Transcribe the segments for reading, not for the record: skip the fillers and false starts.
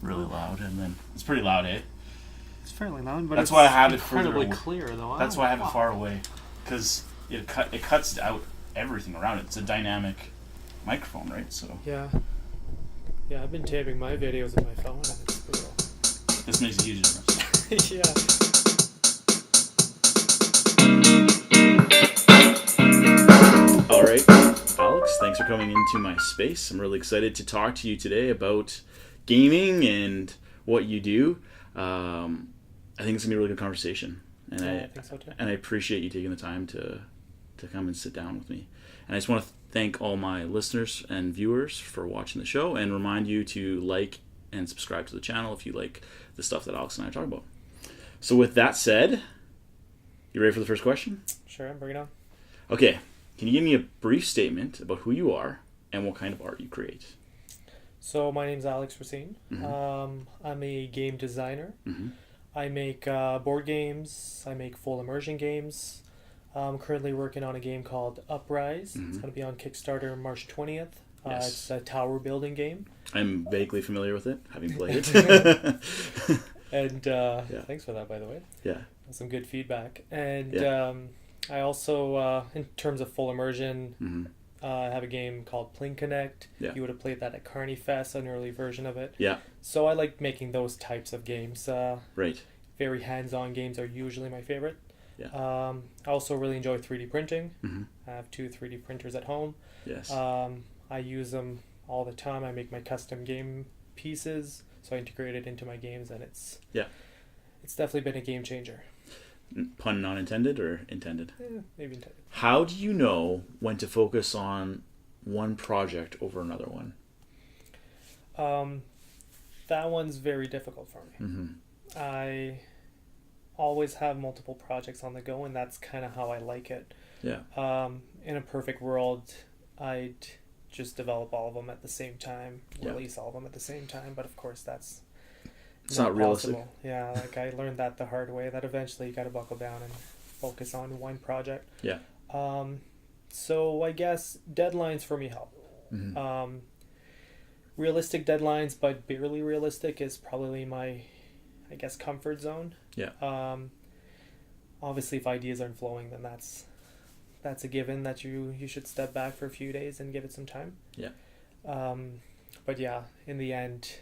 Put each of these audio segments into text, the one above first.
really loud, and then it's pretty loud, eh? It's fairly loud, but That's it's why I have it incredibly further clear, though. That's why I have it far away, because it cuts out everything around it. It's a dynamic microphone, right? So Yeah, I've been taping my videos with my phone, and it's brutal. this makes a huge difference. Yeah. All right, Alex, thanks for coming into my space. I'm really excited to talk to you today about gaming and what you do. I think it's gonna be a really good conversation, and I think so too. And I appreciate you taking the time to come and sit down with me. And I just want to thank all my listeners and viewers for watching the show, and remind you to like and subscribe to the channel if you like the stuff that Alex and I talk about. So with that said, you ready for the first question? Sure, bring it on. Okay. Can you give me a brief statement about who you are and what kind of art you create? So my name's Alex Racine. Mm-hmm. I'm a game designer. Mm-hmm. I make board games. I make full immersion games. I'm currently working on a game called Uprise. Mm-hmm. It's going to be on Kickstarter March 20th. Yes. It's a tower building game. I'm vaguely familiar with it, having played it. And Yeah. thanks for that, by the way. Yeah. Some good feedback. And Yeah. I also, in terms of full immersion, Mm-hmm. I have a game called Plink Connect. Yeah. You would have played that at Carney Fest, an early version of it. Yeah. So I like making those types of games. Right. Very hands-on games are usually my favorite. Yeah. I also really enjoy 3D printing. Mm-hmm. I have 2 3D printers at home. Yes. I use them all the time. I make my custom game pieces, so I integrate it into my games, and it's definitely been a game changer. Pun not intended or intended? Maybe intended. How do you know when to focus on one project over another one? That one's very difficult for me. Mm-hmm. I always have multiple projects on the go, and that's kind of how I like it. Yeah. In a perfect world, I'd just develop all of them at the same time, release all of them at the same time, but of course that's It's not realistic. possible. Yeah, like I learned that the hard way, that eventually you got to buckle down and focus on one project. Yeah. So I guess deadlines for me help. Mm-hmm. Realistic deadlines, but barely realistic is probably my, I guess, comfort zone. Yeah. Obviously, if ideas aren't flowing, then that's a given that you should step back for a few days and give it some time. Yeah. But yeah, in the end,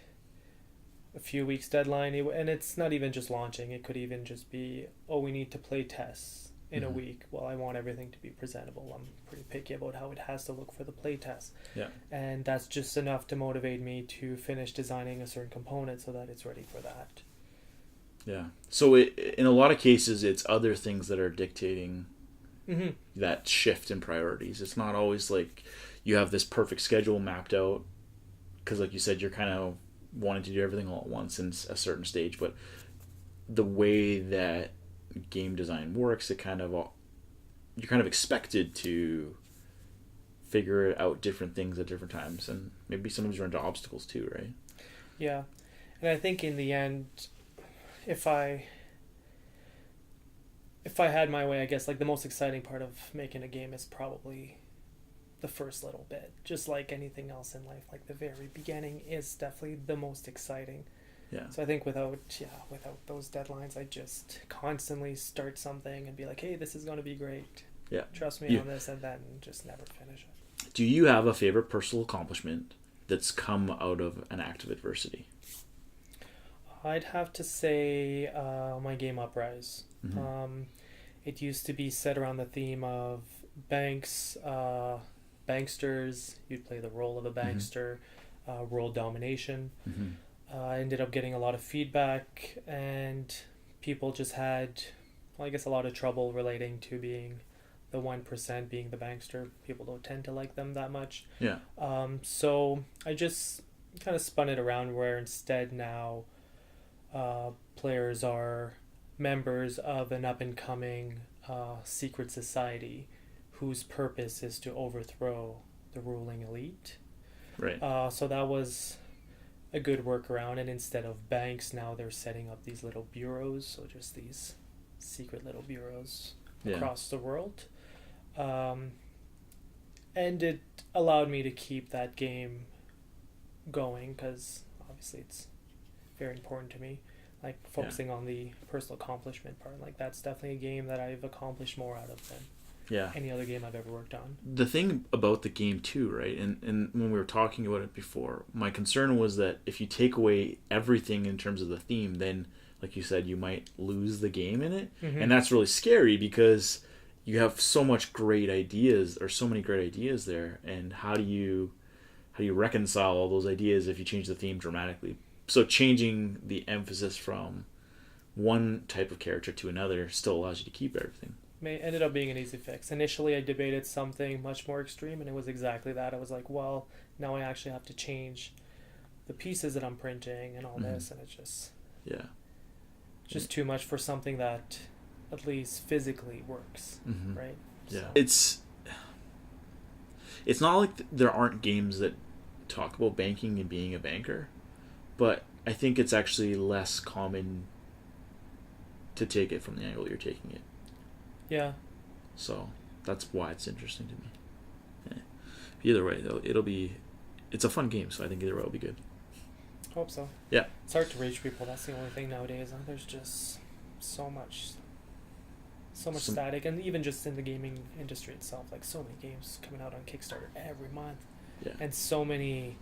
a few weeks deadline, and it's not even just launching. It could even just be, we need to play tests in a week. Well, I want everything to be presentable. I'm pretty picky about how it has to look for the play test. Yeah. And that's just enough to motivate me to finish designing a certain component so that it's ready for that. Yeah. So in a lot of cases, it's other things that are dictating Mm-hmm. that shift in priorities. It's not always like you have this perfect schedule mapped out, because like you said, you're kind of wanting to do everything all at once in a certain stage. But the way that game design works, you're kind of expected to figure out different things at different times, and maybe sometimes run into obstacles too, right? Yeah. And I think in the end, if I had my way, I guess, like, the most exciting part of making a game is probably the first little bit. Just like anything else in life, like the very beginning is definitely the most exciting. Yeah. So I think without those deadlines, I just constantly start something and be like, hey, this is going to be great. Yeah. Trust me on this, and then just never finish it. Do you have a favorite personal accomplishment that's come out of an act of adversity? I'd have to say my game Uprise. Mm-hmm. It used to be set around the theme of banks, banksters. You'd play the role of a bankster, world domination. Mm-hmm. I ended up getting a lot of feedback, and people just had, well, I guess, a lot of trouble relating to being the 1%, being the bankster. People don't tend to like them that much. Yeah. So I just kind of spun it around where instead now players are members of an up-and-coming secret society whose purpose is to overthrow the ruling elite. Right. So that was a good workaround, and instead of banks, now they're setting up these little bureaus, so just these secret little bureaus across the world. And it allowed me to keep that game going, because obviously it's very important to me. Like focusing on the personal accomplishment part. Like that's definitely a game that I've accomplished more out of than any other game I've ever worked on. The thing about the game too, right? And when we were talking about it before, my concern was that if you take away everything in terms of the theme, then like you said, you might lose the game in it. Mm-hmm. And that's really scary because you have so much great ideas or so many great ideas there, and how do you reconcile all those ideas if you change the theme dramatically? So changing the emphasis from one type of character to another still allows you to keep everything. Ended up being an easy fix. Initially, I debated something much more extreme, and it was exactly that. I was like, well, now I actually have to change the pieces that I'm printing and all this, and it's just too much for something that at least physically works, right? Yeah. So. It's not like there aren't games that talk about banking and being a banker, but I think it's actually less common to take it from the angle you're taking it. Yeah. So that's why it's interesting to me. Yeah. Either way, though, it's a fun game, so I think either way will be good. Hope so. Yeah. It's hard to reach people. That's the only thing nowadays. There's just so much static, and even just in the gaming industry itself, like so many games coming out on Kickstarter every month, and so many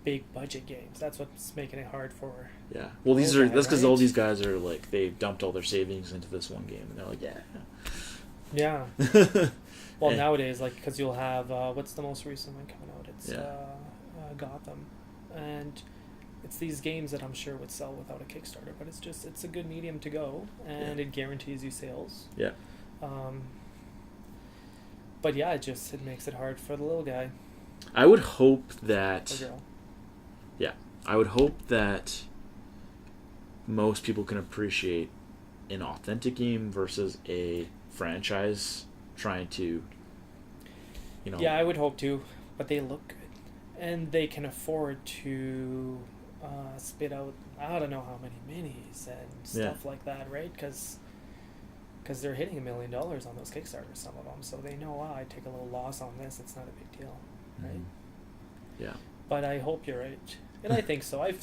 big budget games. That's what's making it hard for. Yeah. Well, that's because all these guys are like they dumped all their savings into this one game, and they're like, yeah. Well, nowadays, like, because you'll have what's the most recent one coming out? It's Gotham, and it's these games that I'm sure would sell without a Kickstarter, but it's a good medium to go, and it guarantees you sales. Yeah. But yeah, it makes it hard for the little guy. I would hope that. Or girl. Yeah, I would hope that most people can appreciate an authentic game versus a franchise trying to, Yeah, I would hope to, but they look good, and they can afford to spit out I don't know how many minis and stuff like that, right? Because they're hitting $1 million on those Kickstarters, some of them, so they know, I take a little loss on this, it's not a big deal, right? Yeah. But I hope you're right, and I think so. I've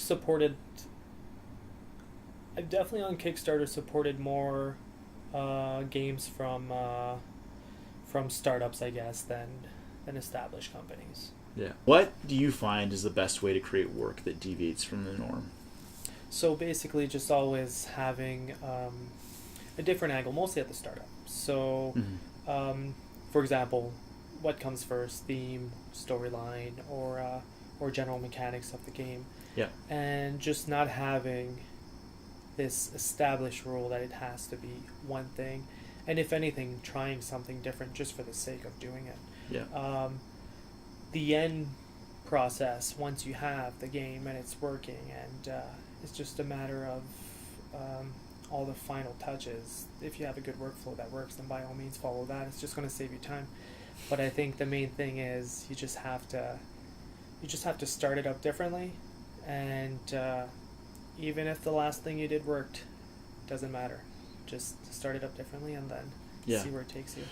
definitely on Kickstarter supported more games from startups, I guess, than established companies. Yeah. What do you find is the best way to create work that deviates from the norm? So basically just always having a different angle, mostly at the startup. So, for example, what comes first, theme, storyline, or general mechanics of the game. Yeah. And just not having this established rule that it has to be one thing. And if anything, trying something different just for the sake of doing it. Yeah. The end process, once you have the game and it's working, and it's just a matter of all the final touches. If you have a good workflow that works, then by all means follow that. It's just going to save you time. But I think the main thing is you just have to start it up differently, and even if the last thing you did worked, doesn't matter. Just start it up differently and then see where it takes you.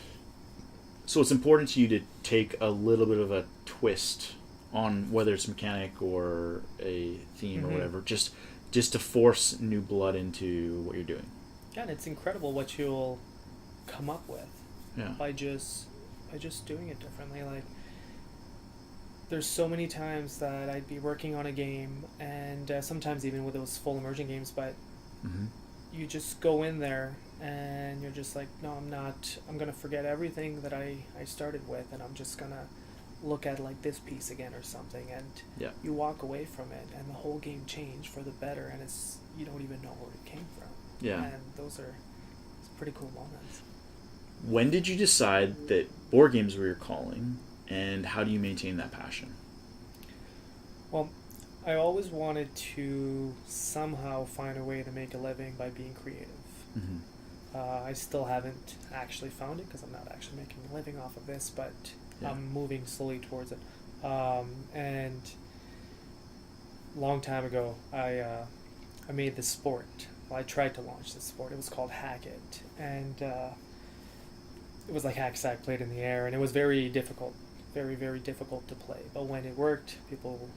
So it's important to you to take a little bit of a twist on whether it's mechanic or a theme or whatever, just to force new blood into what you're doing. Yeah, and it's incredible what you'll come up with by just doing it differently. Like, there's so many times that I'd be working on a game, and sometimes even with those full immersion games, but you just go in there and you're just like, no, I'm not. I'm going to forget everything that I started with, and I'm just going to look at like this piece again or something, and you walk away from it, and the whole game changed for the better, and you don't even know where it came from. Yeah. And those are pretty cool moments. When did you decide that board games were your calling, and how do you maintain that passion? Well, I always wanted to somehow find a way to make a living by being creative. I still haven't actually found it because I'm not actually making a living off of this, but I'm moving slowly towards it. And long time ago, I made this sport. Well, I tried to launch this sport. It was called Hack It, and it was like hack sack played in the air, and it was very difficult, very, very difficult to play. But when it worked, people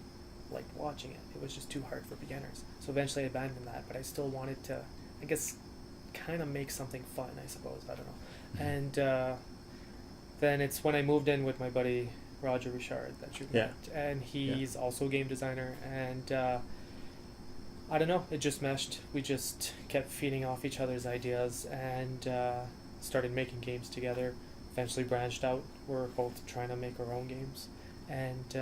liked watching it. It was just too hard for beginners. So eventually I abandoned that, but I still wanted to, I guess, kind of make something fun, I suppose. I don't know. And then it's when I moved in with my buddy Roger Richard that you met. And he's also a game designer. And I don't know, it just meshed. We just kept feeding off each other's ideas and started making games together. Eventually branched out. We're both trying to make our own games. And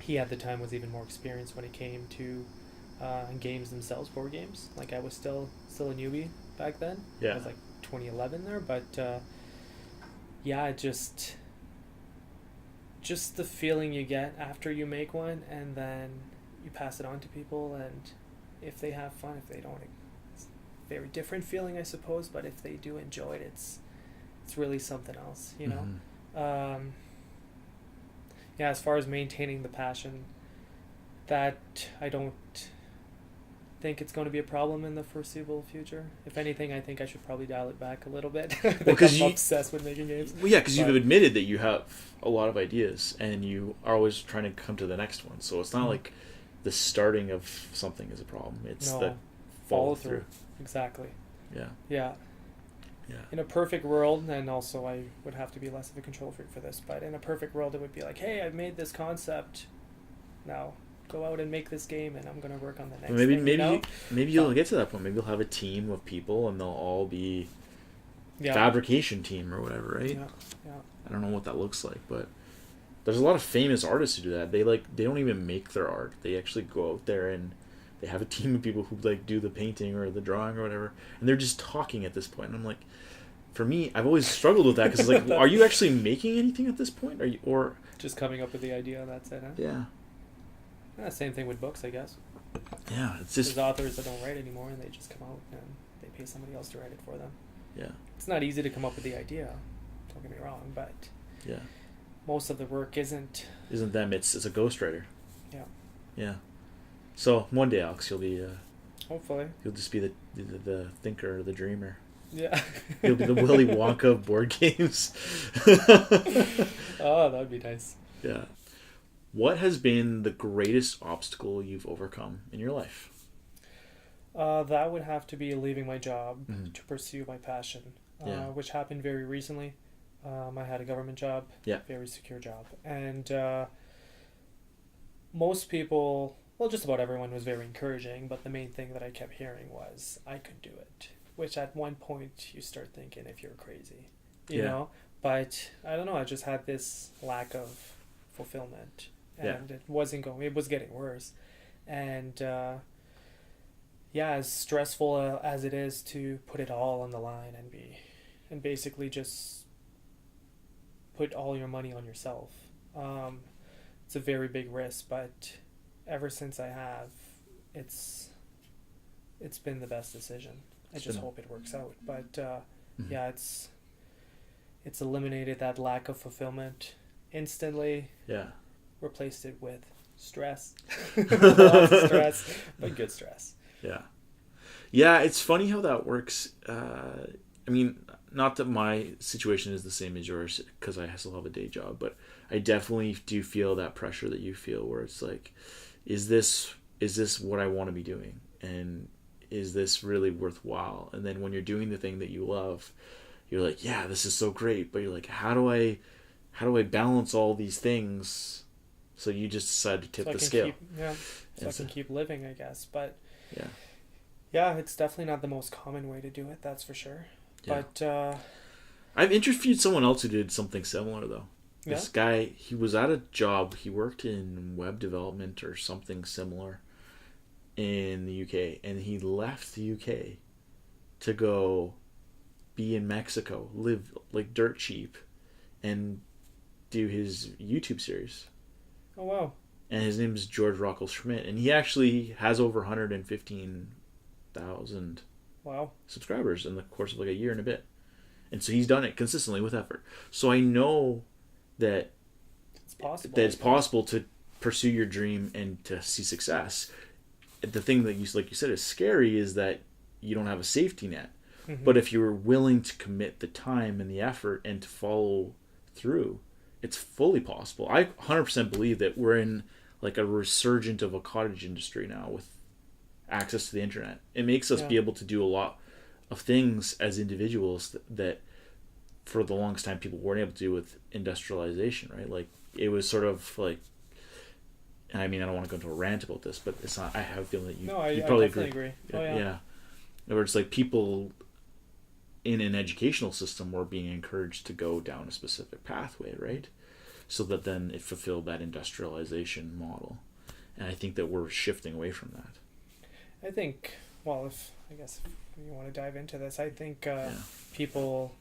he at the time was even more experienced when it came to games themselves, board games. Like I was still a newbie back then. Yeah. It was like 2011 there, but yeah, just the feeling you get after you make one and then you pass it on to people, and if they have fun, if they don't, it's a very different feeling, I suppose, but if they do enjoy it, it's really something else, you know. Mm-hmm. Yeah, as far as maintaining the passion, that I don't think it's going to be a problem in the foreseeable future. If anything, I think I should probably dial it back a little bit. Because I'm obsessed with making games. Well, yeah, because you've admitted that you have a lot of ideas and you are always trying to come to the next one. So it's not like the starting of something is a problem. It's the follow through. Exactly. Yeah. Yeah. Yeah. In a perfect world, and also I would have to be less of a control freak for this, but in a perfect world it would be like, hey, I've made this concept. Now go out and make this game, and I'm going to work on the next thing. Maybe you'll get to that point. Maybe you'll have a team of people, and they'll all be fabrication team or whatever, right? Yeah. I don't know what that looks like, but there's a lot of famous artists who do that. They don't even make their art. They actually go out there and they have a team of people who like do the painting or the drawing or whatever, and they're just talking at this point. And I'm like, for me, I've always struggled with that because it's like, are you actually making anything at this point? Are you, or just coming up with the idea? That's it. Huh? Yeah. Same thing with books, I guess. Yeah, it's just... There's authors that don't write anymore, and they just come out and they pay somebody else to write it for them. Yeah. It's not easy to come up with the idea, don't get me wrong, but yeah, most of the work isn't them. It's a ghostwriter. Yeah. Yeah. So one day, Alex, you'll be... hopefully. You'll just be the thinker, the dreamer. Yeah. You'll be the Willy Wonka of board games. Oh, that would be nice. Yeah. What has been the greatest obstacle you've overcome in your life? That would have to be leaving my job to pursue my passion, which happened very recently. I had a government job, very secure job. And most people, well, just about everyone was very encouraging, but the main thing that I kept hearing was, I could do it. Which at one point you start thinking if you're crazy, you know? But I don't know, I just had this lack of fulfillment. And it was getting worse. And as stressful as it is to put it all on the line and basically just put all your money on yourself, it's a very big risk, but ever since I have, it's been the best decision. I just hope it works out. But it's eliminated that lack of fulfillment instantly. Yeah. Replaced it with stress. Lots of stress, but good stress. Yeah. Yeah, it's funny how that works. I mean, not that my situation is the same as yours because I still have a day job, but I definitely do feel that pressure that you feel where it's like, is this what I want to be doing? And is this really worthwhile? And then when you're doing the thing that you love, you're like, yeah, this is so great. But you're like, how do I balance all these things? So you just decide to tip the scale. I can keep living, I guess. But yeah, it's definitely not the most common way to do it, that's for sure. Yeah. But I've interviewed someone else who did something similar, though. Yeah? This guy, he was at a job, he worked in web development or something similar in the UK, and he left the UK to go be in Mexico, live like dirt cheap, and do his YouTube series. Oh, wow. And his name is George Rockel Schmidt, and he actually has over 115,000 subscribers in the course of like a year and a bit. And so he's done it consistently with effort. So I know that it's possible to pursue your dream and to see success. The thing that like you said is scary is that you don't have a safety net. Mm-hmm. But if you're willing to commit the time and the effort and to follow through, it's fully possible. I 100% believe that we're in like a resurgent of a cottage industry now with access to the internet. It makes us Yeah. be able to do a lot of things as individuals that for the longest time people weren't able to do with industrialization, right? Like it was sort of like, and I mean, I don't want to go into a rant about this, but it's not, I have a feeling that No, I you probably definitely agree. Oh, yeah. Yeah. Where it's like people in an educational system were being encouraged to go down a specific pathway, right? So that then it fulfilled that industrialization model. And I think that we're shifting away from that. I think, well, I guess if you want to dive into this, I think Yeah. people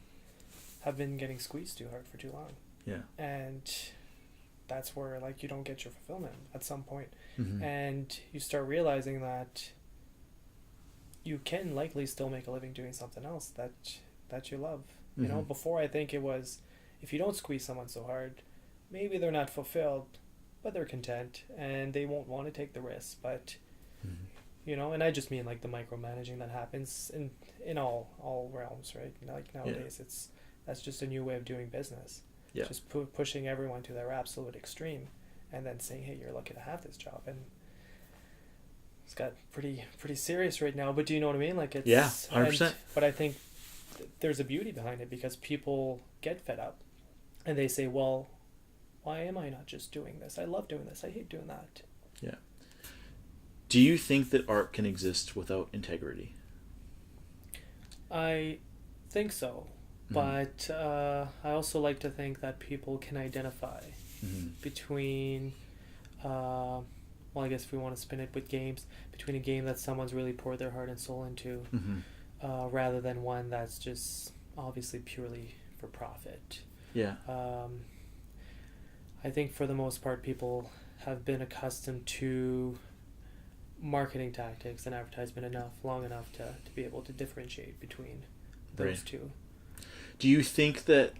have been getting squeezed too hard for too long. Yeah. And that's where, like, you don't get your fulfillment at some point. Mm-hmm. And you start realizing that you can likely still make a living doing something else that you love. You know, Mhm. before I think it was, if you don't squeeze someone so hard, maybe they're not fulfilled, but they're content and they won't want to take the risk. But Mhm. you know, and I just mean like the micromanaging that happens in all realms, right? Like nowadays, that's just a new way of doing business. Yeah. Just pushing everyone to their absolute extreme, and then saying, "Hey, you're lucky to have this job." And it's got pretty serious right now. But do you know what I mean? Like it's 100%. But I think there's a beauty behind it because people get fed up, and they say, "Well, why am I not just doing this? I love doing this. I hate doing that." Yeah. Do you think that art can exist without integrity? I think so, but I also like to think that people can identify Mm-hmm. between, well, I guess if we want to spin it with games, between a game that someone's really poured their heart and soul into, Mm-hmm. rather than one that's just obviously purely for profit. Yeah. I think for the most part, people have been accustomed to marketing tactics and advertisement long enough to be able to differentiate between those Right. two. Do you think that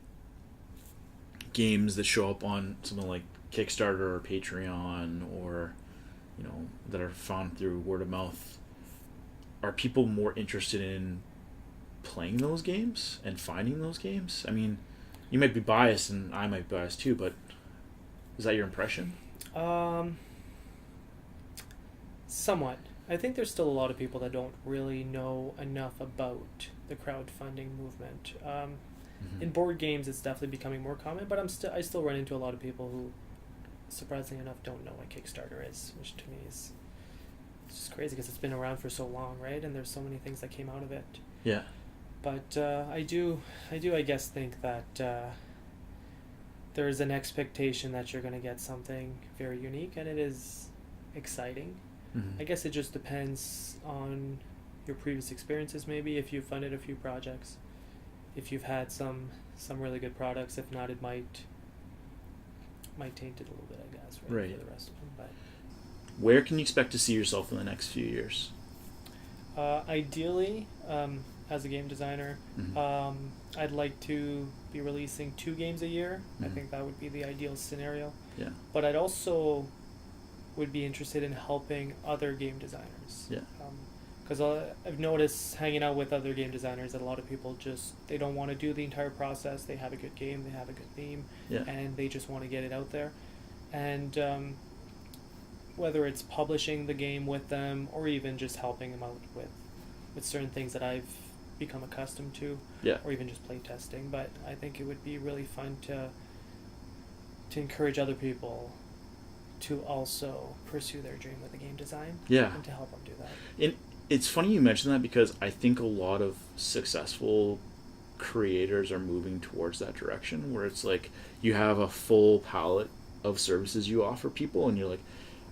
games that show up on something like Kickstarter or Patreon or, you know, that are found through word of mouth, are people more interested in playing those games and finding those games? I mean, you might be biased and I might be biased too, but is that your impression? Somewhat. I think there's still a lot of people that don't really know enough about the crowdfunding movement. Mm-hmm. In board games, it's definitely becoming more common, but I still run into a lot of people who, surprisingly enough, don't know what Kickstarter is, which to me is it's just crazy because it's been around for so long, right? And there's so many things that came out of it. Yeah. But I do, I guess, think that there's an expectation that you're going to get something very unique, and it is exciting. Mm-hmm. I guess it just depends on your previous experiences, maybe, if you've funded a few projects, if you've had some really good products. If not, it might taint it a little bit, I guess, right. For the rest of them. But where can you expect to see yourself in the next few years? Ideally, as a game designer, Mm-hmm. I'd like to be releasing 2 games a year. I Mhm. think that would be the ideal scenario. Yeah. But I'd also would be interested in helping other game designers. Yeah. Because I've noticed hanging out with other game designers that a lot of people just, they don't want to do the entire process. They have a good game, they have a good theme, Yeah. and they just want to get it out there. And whether it's publishing the game with them or even just helping them out with certain things that I've become accustomed to, Yeah. or even just play testing. But I think it would be really fun to encourage other people to also pursue their dream with the game design, Yeah. and to help them do that. And it's funny you mention that because I think a lot of successful creators are moving towards that direction where it's like you have a full palette of services you offer people and you're like,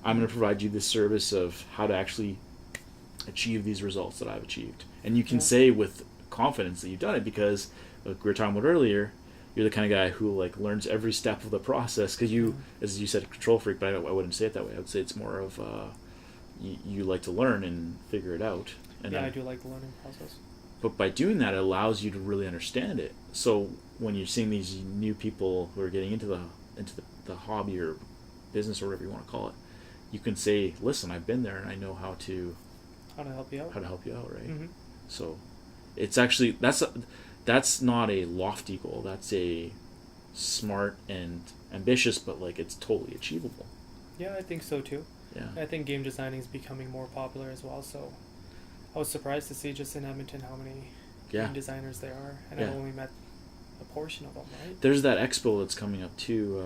I'm going to provide you this service of how to actually achieve these results that I've achieved. And you can say with confidence that you've done it because, like we were talking about earlier, you're the kind of guy who like learns every step of the process because you, as you said, a control freak, but I wouldn't say it that way. I would say it's more of you like to learn and figure it out. And I do like the learning process. But by doing that, it allows you to really understand it. So when you're seeing these new people who are getting into the hobby or business or whatever you want to call it, you can say, "Listen, I've been there and I know how to help you out." Right? Mm-hmm. So it's actually that's not a lofty goal. That's a smart and ambitious, but like it's totally achievable. Yeah, I think so too. Yeah. I think game designing is becoming more popular as well. So I was surprised to see just in Edmonton how many Yeah. game designers there are, and Yeah. I've only met a portion of them, right? There's that expo that's coming up too.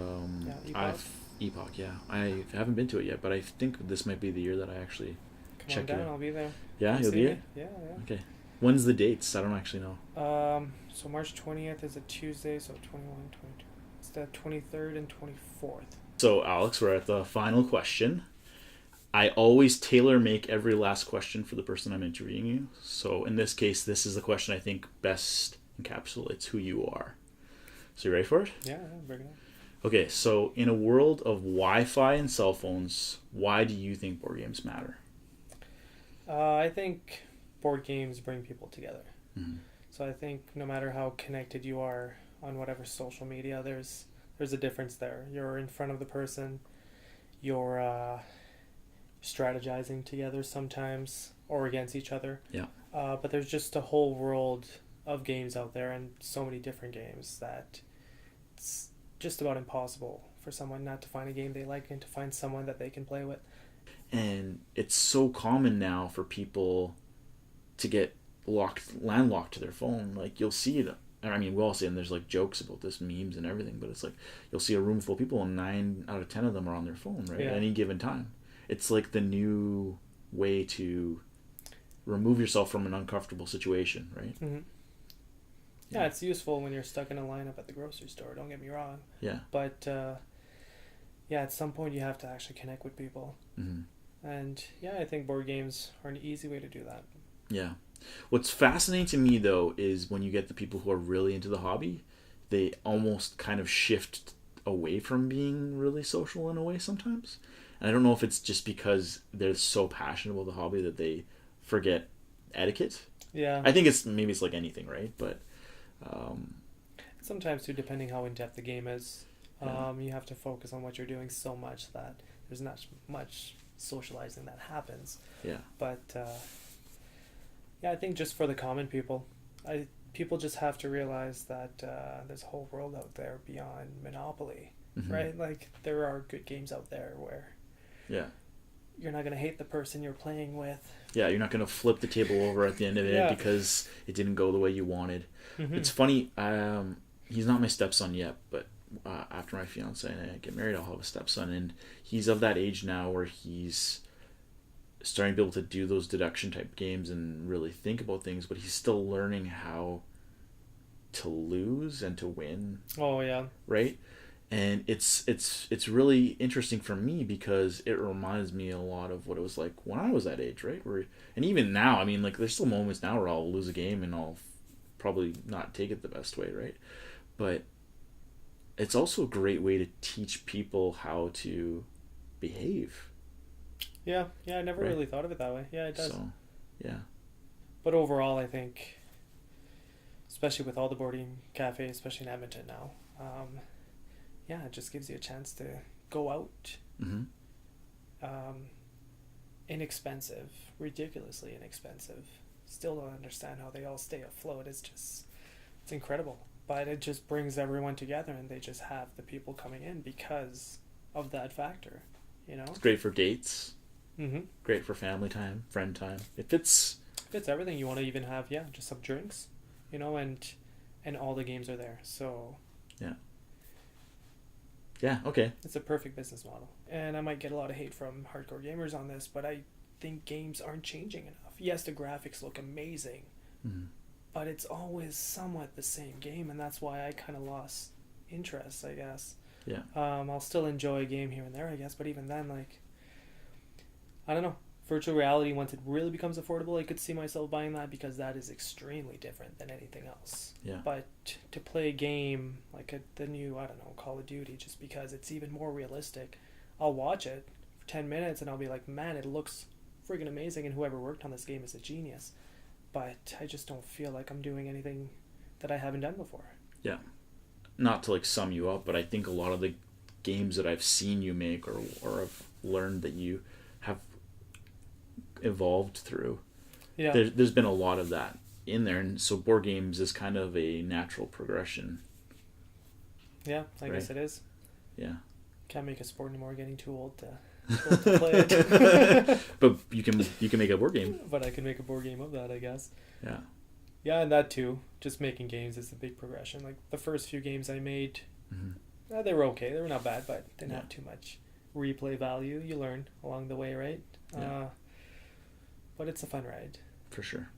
Yeah, Epoch. I've Epoch. Yeah, I haven't been to it yet, but I think this might be the year that I actually Come check on down, it out. I'll be there. Yeah, Come you'll see be me. it. Yeah, Okay. When's the dates? I don't actually know. yeah. So March 20th is a Tuesday, so 21, 22. It's the 23rd and 24th. So Alex, we're at the final question. I always tailor make every last question for the person I'm interviewing you. So in this case, this is the question I think best encapsulates who you are. So you ready for it? Yeah, bring it up. Okay, so in a world of Wi-Fi and cell phones, why do you think board games matter? I think board games bring people together. Mm-hmm. So I think no matter how connected you are on whatever social media, there's a difference there. You're in front of the person, you're strategizing together sometimes or against each other. Yeah. But there's just a whole world of games out there and so many different games that it's just about impossible for someone not to find a game they like and to find someone that they can play with. And it's so common now for people to get landlocked to their phone. Like you'll see it. I mean, we all see it, and there's like jokes about this, memes and everything. But it's like you'll see a room full of people, and 9 out of 10 of them are on their phone, right? Yeah. At any given time. It's like the new way to remove yourself from an uncomfortable situation, right? Mm-hmm. Yeah, it's useful when you're stuck in a lineup at the grocery store. Don't get me wrong. Yeah. But yeah, at some point you have to actually connect with people. Mm-hmm. And yeah, I think board games are an easy way to do that. Yeah. What's fascinating to me, though, is when you get the people who are really into the hobby, they almost kind of shift away from being really social in a way sometimes. And I don't know if it's just because they're so passionate about the hobby that they forget etiquette. Yeah. I think it's like anything, right? But sometimes too, depending how in depth the game is, Yeah. you have to focus on what you're doing so much that there's not much socializing that happens. yeah, But yeah, I think just for the common people, people just have to realize that there's a whole world out there beyond Monopoly, Mhm. right? Like there are good games out there where yeah, you're not gonna hate the person you're playing with. yeah. You're not gonna flip the table over at the end of it Yeah. because it didn't go the way you wanted. Mm-hmm. It's funny. He's not my stepson yet, but after my fiance and I get married, I'll have a stepson, and he's of that age now where he's starting to be able to do those deduction type games and really think about things, but he's still learning how to lose and to win, Oh yeah. right? And it's really interesting for me because it reminds me a lot of what it was like when I was that age, right? And even now, I mean, like there's still moments now where I'll lose a game and I'll probably not take it the best way, right? But it's also a great way to teach people how to behave. Yeah, I never Right. really thought of it that way. Yeah, it does. So, yeah, But overall, I think, especially with all the boarding cafes, especially in Edmonton now, yeah, it just gives you a chance to go out. mm-hmm. Inexpensive, ridiculously inexpensive. Still don't understand how they all stay afloat. It's incredible. But it just brings everyone together, and they just have the people coming in because of that factor, you know? It's great for dates. Mm-hmm. Great for family time, friend time. If it's It's everything you want to even have. Yeah, just some drinks, you know, and all the games are there. So yeah, okay, it's a perfect business model. And I might get a lot of hate from hardcore gamers on this, but I think games aren't changing enough. Yes, the graphics look amazing, mm-hmm. but it's always somewhat the same game, and that's why I kind of lost interest, I guess. Yeah. I'll still enjoy a game here and there, I guess, but even then, like, I don't know. Virtual reality, once it really becomes affordable, I could see myself buying that because that is extremely different than anything else. Yeah. But to play a game like the new, I don't know, Call of Duty, just because it's even more realistic, I'll watch it for 10 minutes and I'll be like, man, it looks friggin' amazing, and whoever worked on this game is a genius. But I just don't feel like I'm doing anything that I haven't done before. Yeah. Not to like sum you up, but I think a lot of the games that I've seen you make or I've learned that you have evolved through, Yeah. there's been a lot of that in there, and so board games is kind of a natural progression. Yeah, I guess Right. it is. Yeah. Can't make a sport anymore. Getting too old to play it. But you can make a board game. But I can make a board game of that, I guess. Yeah. Yeah, and that too. Just making games is a big progression. Like the first few games I made, they were okay. They were not bad, but didn't have too much replay value. You learn along the way, right? Yeah. But it's a fun ride. For sure.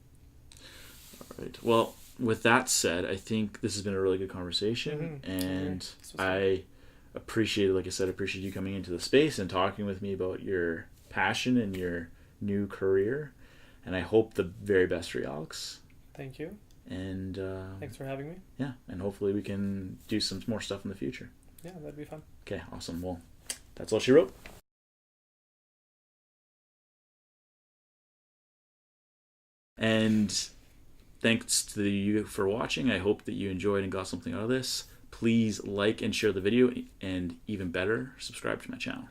All right. Well, with that said, I think this has been a really good conversation, and I appreciate you coming into the space and talking with me about your passion and your new career, and I hope the very best for you, Alex. Thank you. And thanks for having me. Yeah, and hopefully we can do some more stuff in the future. Yeah, that'd be fun. Okay, awesome. Well, that's all she wrote. And thanks to you for watching. I hope that you enjoyed and got something out of this. Please like and share the video, and even better, subscribe to my channel.